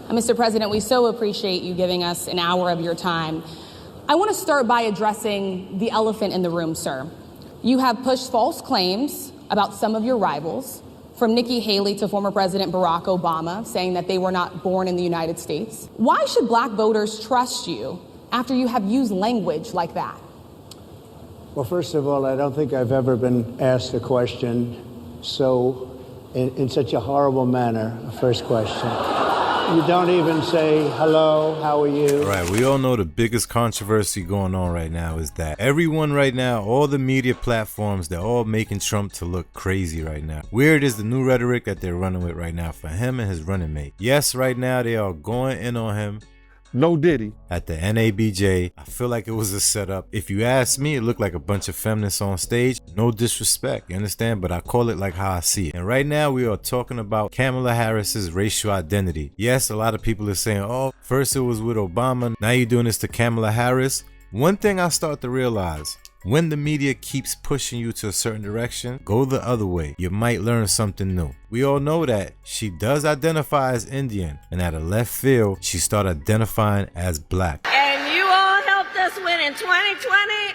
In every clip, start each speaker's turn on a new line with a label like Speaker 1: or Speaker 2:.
Speaker 1: Mr. President, we so appreciate you giving us an hour of your time. I want to start by addressing the elephant in the room, sir. You have pushed false claims about some of your rivals, from Nikki Haley to former President Barack Obama, saying that they were not born in the United States. Why should black voters trust you after you have used language like that?
Speaker 2: Well, first of all, I don't think I've ever been asked a question in such a horrible manner, a first question. You don't even say, hello, how are you?
Speaker 3: All right, we all know the biggest controversy going on right now is that everyone right now, all the media platforms, they're all making Trump to look crazy right now. Weird is the new rhetoric that they're running with right now for him and his running mate. Yes, right now they are going in on him.
Speaker 4: No Diddy.
Speaker 3: At the NABJ, I feel like it was a setup. If you ask me, it looked like a bunch of feminists on stage. No disrespect, you understand? But I call it like how I see it. And right now we are talking about Kamala Harris's racial identity. Yes, a lot of people are saying, oh, first it was with Obama, now you're doing this to Kamala Harris. One thing I start to realize, when the media keeps pushing you to a certain direction, go the other way. You might learn something new. We all know that she does identify as Indian, and at a left field, she started identifying as black.
Speaker 5: And you all helped us win in 2020,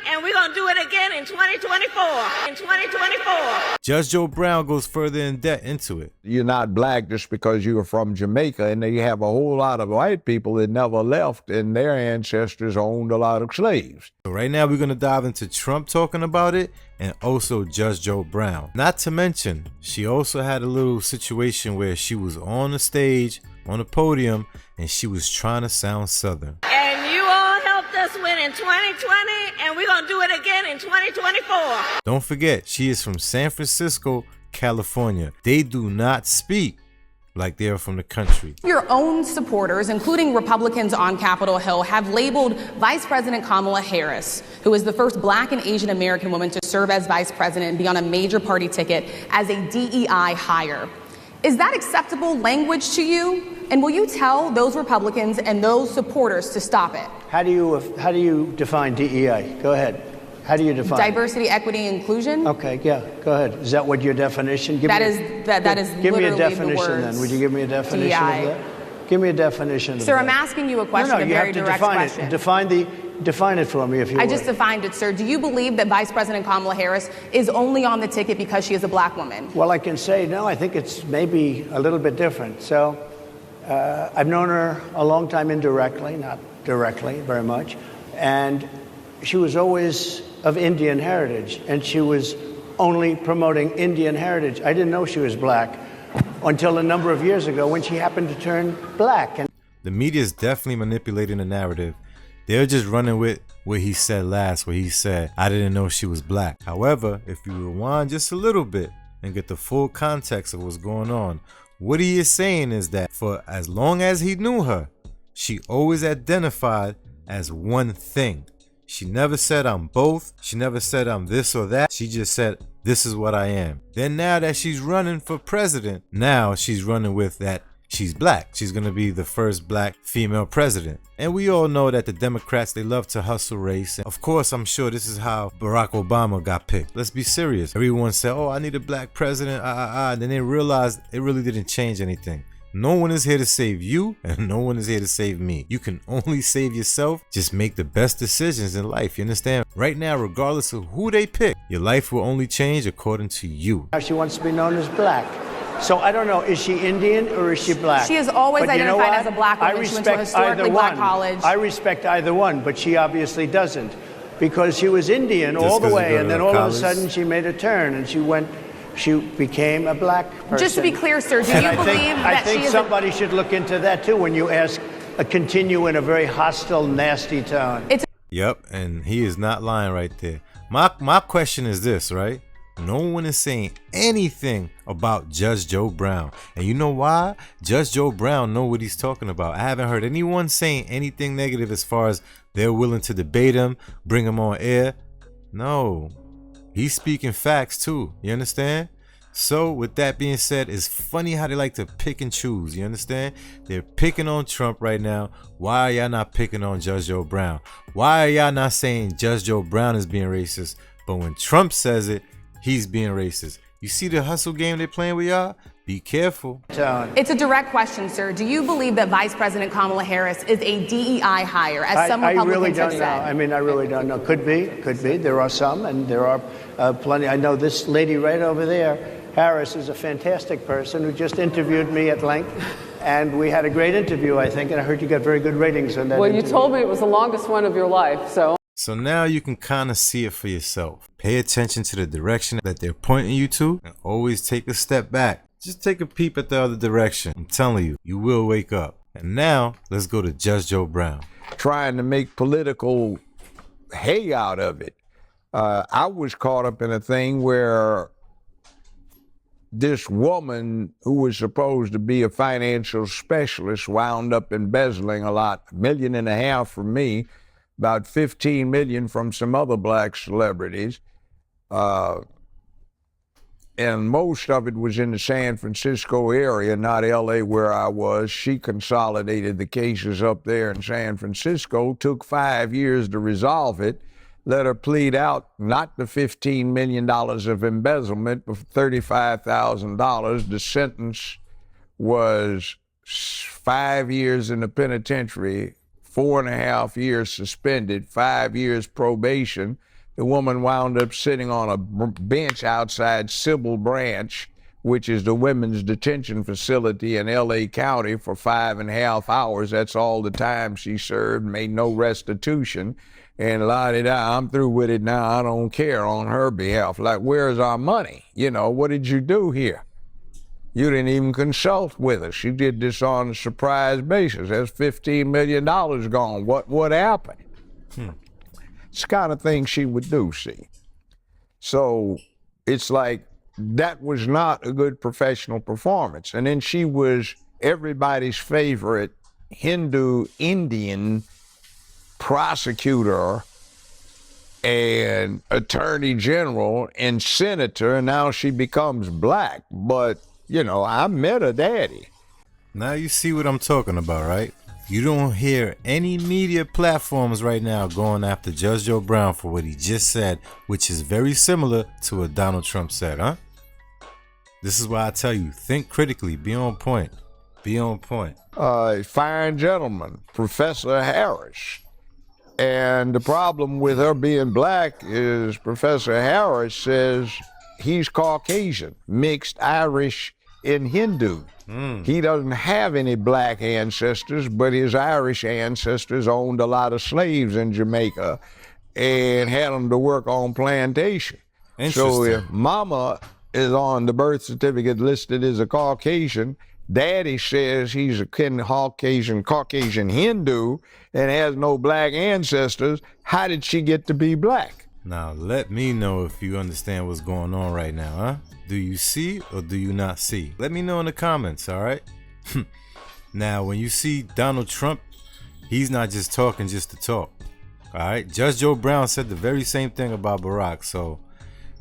Speaker 5: and we're going to do it again in 2024. In 2024.
Speaker 3: Judge Joe Brown goes further in depth into it.
Speaker 4: You're not black just because you were from Jamaica, and you have a whole lot of white people that never left, and their ancestors owned a lot of slaves.
Speaker 3: So right now we're going to dive into Trump talking about it, and also Judge Joe Brown. Not to mention, she also had a little situation where she was on the stage, on the podium, and she was trying to sound Southern.
Speaker 5: And you all helped us win in 2020, and we're going to do it again in 2024.
Speaker 3: Don't forget, she is from San Francisco, California. They do not speak like they are from the country.
Speaker 1: Your own supporters, including Republicans on Capitol Hill, have labeled Vice President Kamala Harris, who is the first black and Asian American woman to serve as vice president and be on a major party ticket, as a DEI hire. Is that acceptable language to you? And will you tell those Republicans and those supporters to stop it?
Speaker 2: How do you define DEI? Go ahead. How do you define
Speaker 1: diversity, equity, inclusion?
Speaker 2: Okay, yeah, go ahead. Is that what your definition?
Speaker 1: That is
Speaker 2: give me a
Speaker 1: literally
Speaker 2: definition
Speaker 1: the words
Speaker 2: then. Would you give me a definition
Speaker 1: DEI.
Speaker 2: of that? Give me a definition of that.
Speaker 1: Sir, I'm asking you a question, a very direct question.
Speaker 2: Define it for me if you would.
Speaker 1: I just defined it, sir. Do you believe that Vice President Kamala Harris is only on the ticket because she is a black woman?
Speaker 2: Well, I can say no. I think it's maybe a little bit different. So I've known her a long time indirectly, not directly very much. And she was always of Indian heritage, and she was only promoting Indian heritage. I didn't know she was black until a number of years ago when she happened to turn black. And
Speaker 3: the media is definitely manipulating the narrative. They're just running with what he said last, where he said, I didn't know she was black. However, if you rewind just a little bit and get the full context of what's going on, what he is saying is that for as long as he knew her, she always identified as one thing. She never said I'm both. She never said I'm this or that. She just said, this is what I am. Then now that she's running for president, now she's running with that she's black. She's going to be the first black female president. And we all know that the Democrats, they love to hustle race. And of course, I'm sure this is how Barack Obama got picked. Let's be serious. Everyone said, oh, I need a black president. And then they realized it really didn't change anything. No one is here to save you, and no one is here to save me. You can only save yourself. Just make the best decisions in life, you understand? Right now, regardless of who they pick, your life will only change according to you.
Speaker 2: Now she wants to be known as black. So I don't know, is she Indian or is she black?
Speaker 1: She has always identified as a black woman. She went to a historically black college.
Speaker 2: I respect either one, but she obviously doesn't, because she was Indian all the way, and then all of a sudden she made a turn and she became a black person.
Speaker 1: Just to be clear, sir, do you believe that she is...
Speaker 2: I think somebody should look into that too when you continue in a very hostile, nasty tone.
Speaker 3: Yep, and he is not lying right there. My question is this, right? No one is saying anything about Judge Joe Brown. And you know why? Judge Joe Brown know what he's talking about. I haven't heard anyone saying anything negative as far as they're willing to debate him, bring him on air. No. He's speaking facts too, you understand? So with that being said, it's funny how they like to pick and choose, you understand? They're picking on Trump right now. Why are y'all not picking on Judge Joe Brown? Why are y'all not saying Judge Joe Brown is being racist, but when Trump says it, he's being racist? You see the hustle game they're playing with y'all? Be careful.
Speaker 1: It's a direct question, sir. Do you believe that Vice President Kamala Harris is a DEI hire, as some Republicans
Speaker 2: I really don't
Speaker 1: have
Speaker 2: know.
Speaker 1: said?
Speaker 2: I mean, I really don't know. Could be. There are some, and there are plenty. I know this lady right over there, Harris, is a fantastic person who just interviewed me at length. And we had a great interview, I think, and I heard you got very good ratings on that
Speaker 6: Well,
Speaker 2: interview.
Speaker 6: you told me it was the longest one of your life, so.
Speaker 3: So now you can kind of see it for yourself. Pay attention to the direction that they're pointing you to, and always take a step back. Just take a peep at the other direction. I'm telling you, you will wake up. And now, let's go to Judge Joe Brown.
Speaker 4: Trying to make political hay out of it. I was caught up in a thing where this woman who was supposed to be a financial specialist wound up embezzling a lot, $1.5 million from me, about $15 million from some other black celebrities. And most of it was in the San Francisco area, not LA where I was. She consolidated the cases up there in San Francisco, took 5 years to resolve it, let her plead out not the $15 million of embezzlement, but $35,000. The sentence was 5 years in the penitentiary, 4.5 years suspended, 5 years probation. The woman wound up sitting on a bench outside Sybil Branch, which is the women's detention facility in LA County, for 5.5 hours. That's all the time she served, made no restitution. And la-di-da, I'm through with it now, I don't care, on her behalf. Like, where's our money? You know, what did you do here? You didn't even consult with us. You did this on a surprise basis. There's $15 million gone. What happened? It's the kind of thing she would do, see. So it's like, that was not a good professional performance. And then she was everybody's favorite Hindu Indian prosecutor and attorney general and senator, and now she becomes black. But, you know, I met her daddy.
Speaker 3: Now you see what I'm talking about, right? You don't hear any media platforms right now going after Judge Joe Brown for what he just said, which is very similar to what Donald Trump said, huh? This is why I tell you, think critically, be on point. Be on point.
Speaker 4: Fine gentleman, Professor Harris. And the problem with her being black is Professor Harris says he's Caucasian, mixed Irish and Hindu. He doesn't have any black ancestors, but his Irish ancestors owned a lot of slaves in Jamaica and had them to work on plantation. So if mama is on the birth certificate listed as a Caucasian, daddy says he's a Caucasian Hindu and has no black ancestors, how did she get to be black?
Speaker 3: Now let me know if you understand what's going on right now, huh? Do you see or do you not see? Let me know in the comments, all right? Now, when you see Donald Trump, he's not just talking just to talk, all right? Judge Joe Brown said the very same thing about Barack, so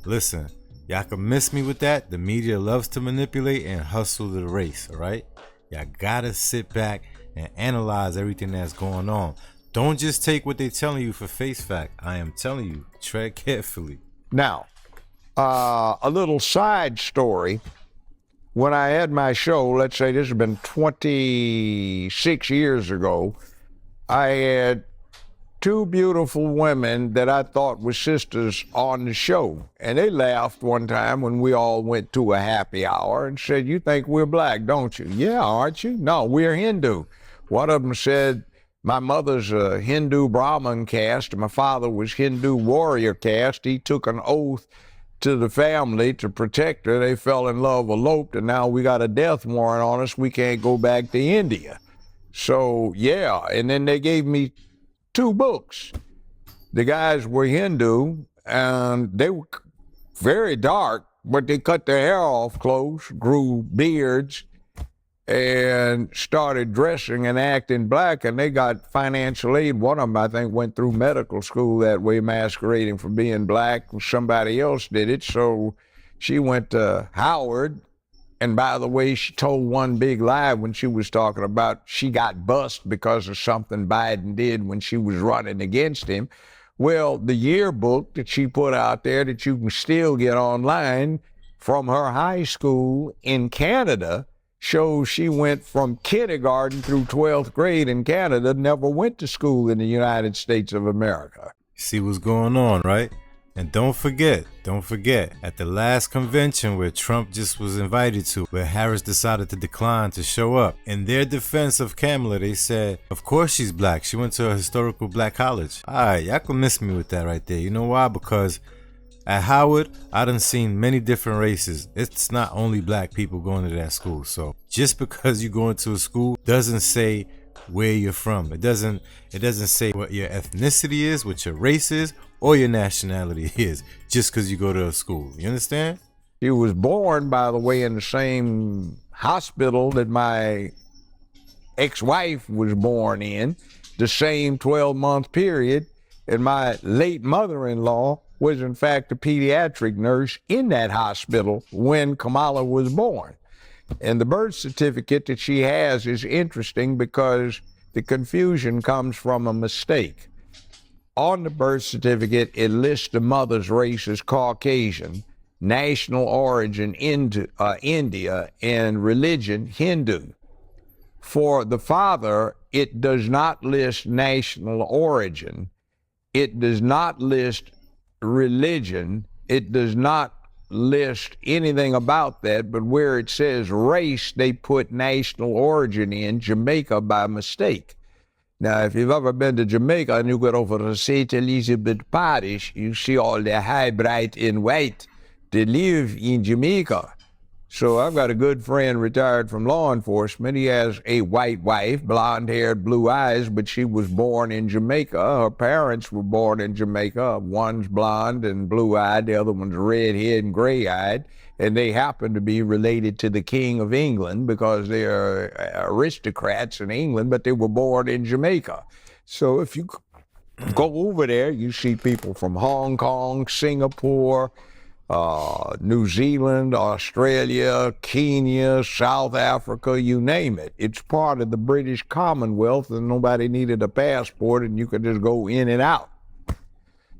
Speaker 3: listen, y'all can miss me with that. The media loves to manipulate and hustle the race, all right? Y'all gotta sit back and analyze everything that's going on. Don't just take what they're telling you for face fact. I am telling you, tread carefully.
Speaker 4: Now, a little side story. When I had my show, let's say this has been 26 years ago, I had two beautiful women that I thought were sisters on the show. And they laughed one time when we all went to a happy hour and said, "You think we're black, don't you?" "Yeah, aren't you?" "No, we're Hindu." One of them said, "My mother's a Hindu Brahmin caste. My father was Hindu warrior caste. He took an oath to the family to protect her. They fell in love, eloped, and now we got a death warrant on us. We can't go back to India." So, yeah, and then they gave me 2 books. The guys were Hindu, and they were very dark, but they cut their hair off close, grew beards, and started dressing and acting black, and they got financial aid. One of them, I think, went through medical school that way, masquerading for being black. Somebody else did it, so she went to Howard. And by the way, she told one big lie when she was talking about she got bust because of something Biden did when she was running against him. Well, the yearbook that she put out there that you can still get online from her high school in Canada shows she went from kindergarten through 12th grade in Canada, never went to school in the United States of America.
Speaker 3: See what's going on, right? And don't forget, at the last convention where Trump just was invited to, where Harris decided to decline to show up, in their defense of Kamala, they said, of course she's black. She went to a historical black college. All right, y'all can miss me with that right there. You know why? Because at Howard, I done seen many different races. It's not only black people going to that school. So just because you go into a school doesn't say where you're from. It doesn't say what your ethnicity is, what your race is, or your nationality is, just because you go to a school. You understand?
Speaker 4: She was born, by the way, in the same hospital that my ex-wife was born in, the same 12-month period, and my late mother-in-law was in fact a pediatric nurse in that hospital when Kamala was born. And the birth certificate that she has is interesting because the confusion comes from a mistake. On the birth certificate, it lists the mother's race as Caucasian, national origin India, and religion Hindu. For the father, it does not list national origin. It does not list religion. It does not list anything about that, but where it says race, they put national origin in Jamaica by mistake. Now, if you've ever been to Jamaica and you go over to St. Elizabeth Parish, you see all the high, bright, and white that live in Jamaica. So I've got a good friend retired from law enforcement. He has a white wife, blonde-haired, blue eyes, but she was born in Jamaica. Her parents were born in Jamaica. One's blonde and blue-eyed, the other one's red-haired and gray-eyed. And they happen to be related to the King of England because they are aristocrats in England, but they were born in Jamaica. So if you go over there, you see people from Hong Kong, Singapore, New Zealand, Australia, Kenya, South Africa, you name it. It's part of the British Commonwealth, and nobody needed a passport, and you could just go in and out.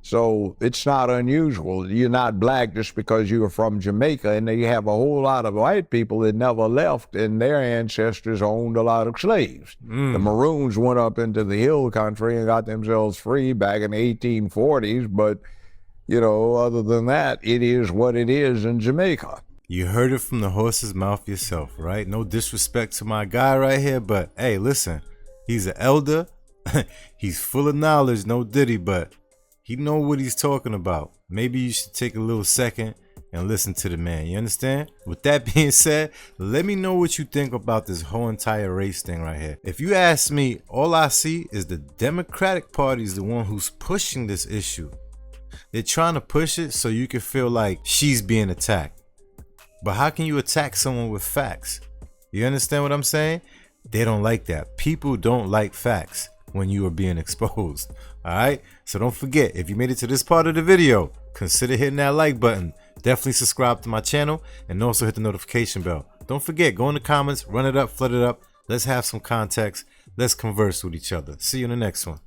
Speaker 4: So it's not unusual. You're not black just because you are from Jamaica, and they have a whole lot of white people that never left, and their ancestors owned a lot of slaves. The Maroons went up into the hill country and got themselves free back in the 1840s, but you know, other than that, it is what it is in Jamaica.
Speaker 3: You heard it from the horse's mouth yourself, right? No disrespect to my guy right here, but hey, listen, he's an elder. He's full of knowledge, no diddy, but he know what he's talking about. Maybe you should take a little second and listen to the man, you understand? With that being said, let me know what you think about this whole entire race thing right here. If you ask me, all I see is the Democratic Party is the one who's pushing this issue. They're trying to push it so you can feel like she's being attacked. But how can you attack someone with facts? You understand what I'm saying? They don't like that. People don't like facts when you are being exposed. All right? So don't forget, if you made it to this part of the video, consider hitting that like button. Definitely subscribe to my channel and also hit the notification bell. Don't forget, go in the comments, run it up, flood it up. Let's have some context. Let's converse with each other. See you in the next one.